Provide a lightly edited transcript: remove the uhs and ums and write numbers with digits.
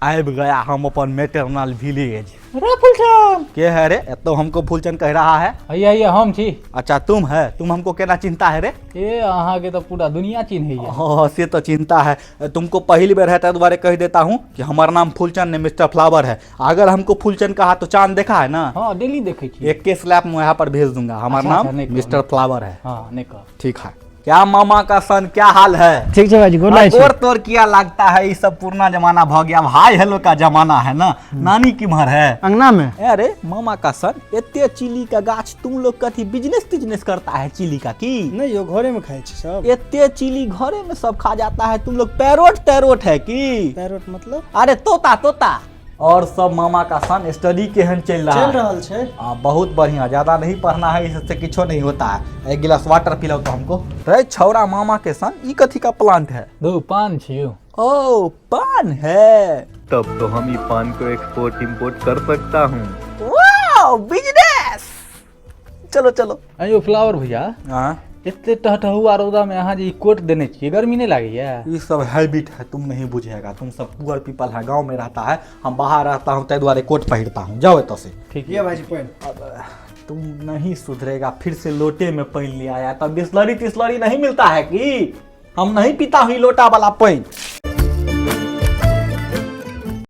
आब गया हम अपन मैटरनल विलेज। अरे फूलचंद के है रे? तो हमको फूलचंद कह रहा है। हैया हम छी। अच्छा तुम है, तुम हमको केना चिंता है रे? ए अहाँ के तो पूरा दुनिया चिन्हैया। हाँ से तो चिंता है, तुमको पहली बार है द्वारे कह देता हूँ कि हमारा नाम फूलचंद ने मिस्टर फ्लावर है। अगर हमको फूलचंद कहा तो चांद देखा है ना? हाँ डेली देखे छी। एक के स्लैब में यहाँ पर भेज दूंगा। हमारा अच्छा, नाम नहीं कहो, मिस्टर फ्लावर है। हाँ नहीं कह। ठीक है। क्या मामा का सन, क्या हाल है? ठीक है भाई, गोलाई छी। और तोर किया लगता है ये सब पुराना जमाना भ गया, हाय हेलो का जमाना है ना। नानी किमहर है? अंगना में। अरे मामा का सन, एते चिली का गाछ तुम लोग कथी बिजनेस करता है चिली का की? नहीं यो घरे में खाए छी सब। एते चिली घरे में सब खा जाता है, तुम लोग पैरोट है की? पैरोट मतलब? अरे तोता। और सब मामा का सन स्टडी केहन चल रहा है? चल रहल छे। बहुत बढ़िया, ज्यादा नहीं पढ़ना है, इससे कुछ नहीं होता है। एक गिलास वाटर पिलाओ तो हमको। रे छौरा मामा के सन, ई कथी का प्लांट है? दो पान छियो। ओ पान है। तब तो हम ये पान को एक्सपोर्ट इंपोर्ट कर सकता हूँ। Wow business. चलो। अयो फ्लावर भैया, हाँ एते टहटहुआ रौदा में अहाँ जे कोट देने छिए, गर्मी नहीं लागैया? ये सब हैबिट है, तुम नहीं बुझेगा। तुम सब पुअर पीपल है, गांव में रहता है, हम बाहर रहता हूँ तै द्वारे कोट पहिरता हूँ। जाओ तो से। ठीक ये भाई पहन। अब तुम नहीं सुधरेगा, फिर से लोटे में पानी ले आया। तब बिस्लरी तिस्लरी नहीं मिलता है कि? हम नहीं पीता हूँ लोटा वाला पानी।